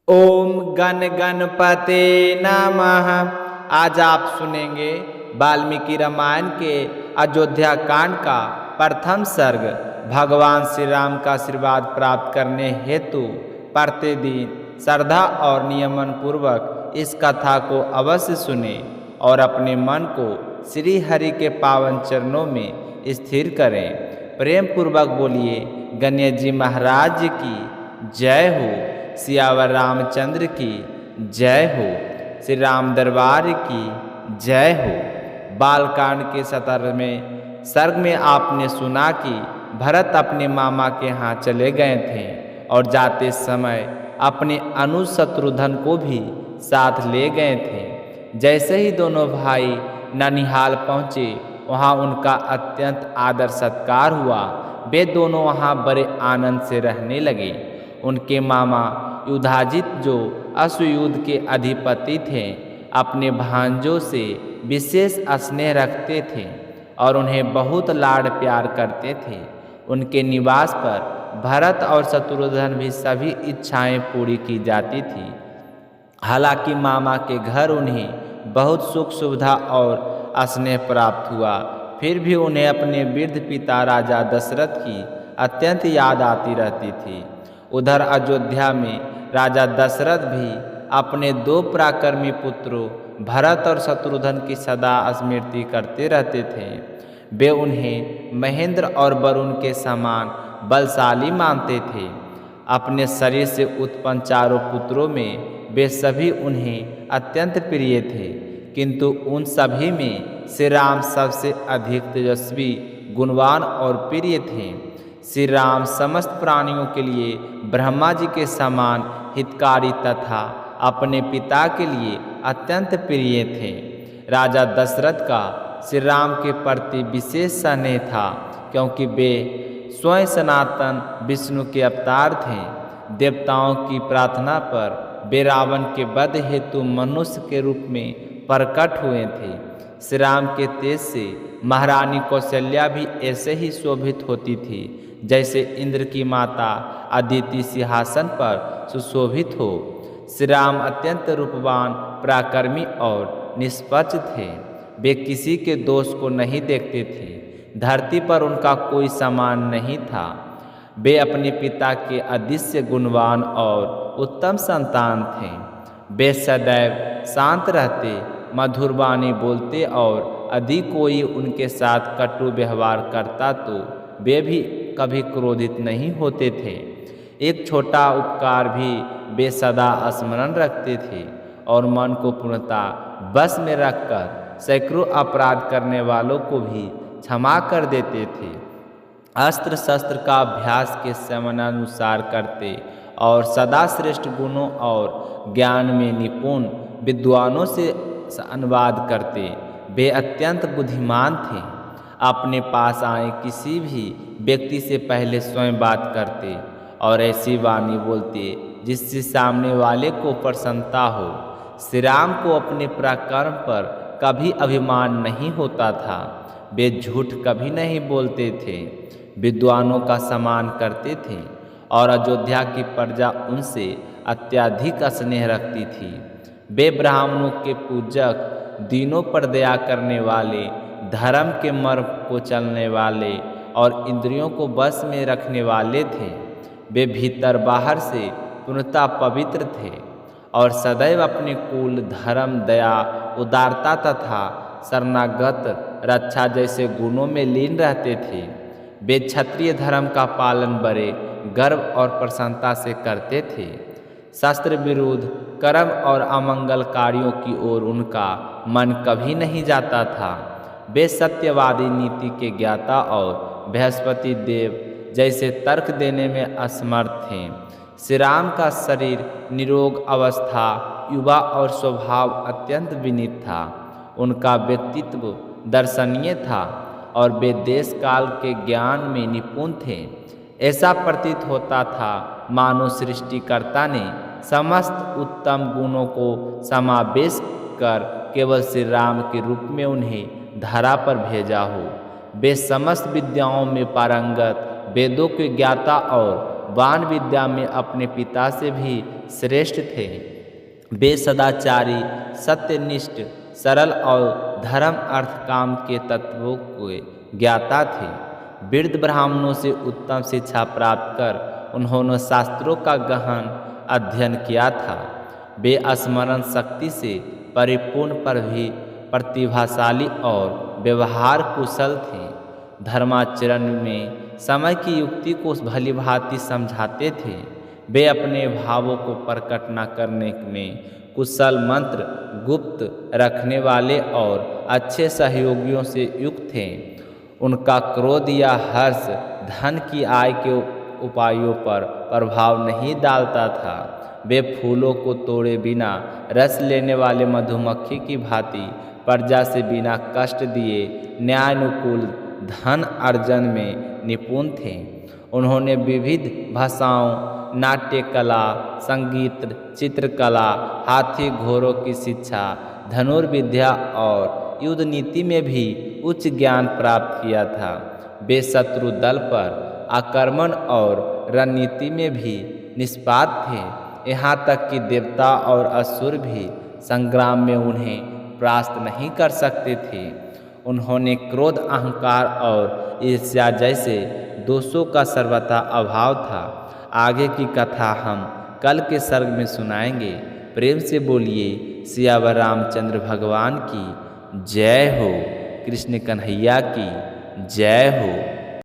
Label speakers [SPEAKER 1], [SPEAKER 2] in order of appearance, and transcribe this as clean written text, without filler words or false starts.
[SPEAKER 1] ओम गण गणपते नमः। आज आप सुनेंगे वाल्मीकि रामायण के अयोध्या कांड का प्रथम सर्ग। भगवान श्री राम का आशीर्वाद प्राप्त करने हेतु प्रतिदिन श्रद्धा और नियमन पूर्वक इस कथा को अवश्य सुने और अपने मन को श्री हरि के पावन चरणों में स्थिर करें। प्रेम पूर्वक बोलिए गणेश जी महाराज की जय हो। सियावर रामचंद्र की जय हो। श्री राम दरबार की जय हो। बालकांड के 17वें सर्ग में आपने सुना कि भरत अपने मामा के यहाँ चले गए थे और जाते समय अपने अनुज शत्रुघ्न को भी साथ ले गए थे। जैसे ही दोनों भाई ननिहाल पहुँचे वहाँ उनका अत्यंत आदर सत्कार हुआ। वे दोनों वहाँ बड़े आनंद से रहने लगे। उनके मामा युधाजित जो अश्वयुध के अधिपति थे अपने भांजों से विशेष स्नेह रखते थे और उन्हें बहुत लाड़ प्यार करते थे। उनके निवास पर भरत और शत्रुघ्न भी सभी इच्छाएं पूरी की जाती थी। हालांकि मामा के घर उन्हें बहुत सुख सुविधा और स्नेह प्राप्त हुआ, फिर भी उन्हें अपने वृद्ध पिता राजा दशरथ की अत्यंत याद आती रहती थी। उधर अयोध्या में राजा दशरथ भी अपने 2 पराक्रमी पुत्रों भरत और शत्रुघ्न की सदा स्मृति करते रहते थे। वे उन्हें महेंद्र और वरुण के समान बलशाली मानते थे। अपने शरीर से उत्पन्न चारों पुत्रों में वे सभी उन्हें अत्यंत प्रिय थे, किंतु उन सभी में श्री राम सबसे अधिक तेजस्वी, गुणवान और प्रिय थे। श्री राम समस्त प्राणियों के लिए ब्रह्मा जी के समान हितकारी तथा अपने पिता के लिए अत्यंत प्रिय थे। राजा दशरथ का श्री राम के प्रति विशेष स्नेह था, क्योंकि वे स्वयं सनातन विष्णु के अवतार थे। देवताओं की प्रार्थना पर वे रावण के वध हेतु मनुष्य के रूप में प्रकट हुए थे। श्री राम के तेज से महारानी कौशल्या भी ऐसे ही शोभित होती थी जैसे इंद्र की माता अदिति सिंहासन पर सुशोभित हो। श्री राम अत्यंत रूपवान, पराक्रमी और निष्पक्ष थे। वे किसी के दोष को नहीं देखते थे। धरती पर उनका कोई समान नहीं था। वे अपने पिता के अदृश्य गुणवान और उत्तम संतान थे। वे सदैव शांत रहते, मधुर वाणी बोलते और यदि कोई उनके साथ कटु व्यवहार करता तो वे भी कभी क्रोधित नहीं होते थे। एक छोटा उपकार भी वे सदा स्मरण रखते थे और मन को पूर्णतः बस में रखकर सैकड़ों अपराध करने वालों को भी क्षमा कर देते थे। अस्त्र शस्त्र का अभ्यास के समयानुसार करते और सदा श्रेष्ठ गुणों और ज्ञान में निपुण विद्वानों से अनुवाद करते। वे अत्यंत बुद्धिमान थे। अपने पास आए किसी भी व्यक्ति से पहले स्वयं बात करते और ऐसी वाणी बोलते जिससे सामने वाले को प्रसन्नता हो। श्री राम को अपने पराक्रम पर कभी अभिमान नहीं होता था। वे झूठ कभी नहीं बोलते थे, विद्वानों का सम्मान करते थे और अयोध्या की प्रजा उनसे अत्यधिक स्नेह रखती थी। वे ब्राह्मणों के पूजक, दीनों पर दया करने वाले, धर्म के मार्ग को चलने वाले और इंद्रियों को बस में रखने वाले थे। वे भीतर बाहर से पूर्णतः पवित्र थे और सदैव अपने कुल, धर्म, दया, उदारता तथा शरणागत रक्षा जैसे गुणों में लीन रहते थे। वे क्षत्रिय धर्म का पालन बड़े गर्व और प्रसन्नता से करते थे। शास्त्र विरुद्ध कर्म और अमंगल कार्यों की ओर उनका मन कभी नहीं जाता था। वे सत्यवादी, नीति के ज्ञाता और बृहस्पति देव जैसे तर्क देने में असमर्थ थे। श्री राम का शरीर निरोग अवस्था, युवा और स्वभाव अत्यंत विनीत था। उनका व्यक्तित्व दर्शनीय था और वे देश काल के ज्ञान में निपुण थे। ऐसा प्रतीत होता था मानो सृष्टिकर्ता ने समस्त उत्तम गुणों को समावेश कर केवल श्री राम के रूप में उन्हें धरा पर भेजा हो। वे समस्त विद्याओं में पारंगत, वेदों के ज्ञाता और वाण विद्या में अपने पिता से भी श्रेष्ठ थे। वे सदाचारी, सत्यनिष्ठ, सरल और धर्म अर्थ काम के तत्वों के ज्ञाता थे। वृद्ध ब्राह्मणों से उत्तम शिक्षा प्राप्त कर उन्होंने शास्त्रों का गहन अध्ययन किया था। वे स्मरण शक्ति से परिपूर्ण पर भी प्रतिभाशाली और व्यवहार कुशल थे। धर्माचरण में समय की युक्ति को भली भांति समझाते थे। वे अपने भावों को प्रकट न करने में कुशल, मंत्र गुप्त रखने वाले और अच्छे सहयोगियों से युक्त थे। उनका क्रोध या हर्ष धन की आय के उपायों पर प्रभाव नहीं डालता था। वे फूलों को तोड़े बिना रस लेने वाले मधुमक्खी की भांति प्रजा से बिना कष्ट दिए न्यायानुकूल धन अर्जन में निपुण थे। उन्होंने विविध भाषाओं, नाट्य कला, संगीत, चित्रकला, हाथी घोड़ों की शिक्षा, धनुर्विद्या और युद्ध नीति में भी उच्च ज्ञान प्राप्त किया था। वे शत्रु दल पर आक्रमण और रणनीति में भी निष्पात थे। यहाँ तक कि देवता और असुर भी संग्राम में उन्हें परास्त नहीं कर सकते थे। उन्होंने क्रोध, अहंकार और ईर्ष्या जैसे दोषों का सर्वथा अभाव था। आगे की कथा हम कल के सर्ग में सुनाएंगे। प्रेम से बोलिए सियावर रामचंद्र भगवान की जय हो। कृष्ण कन्हैया की जय हो।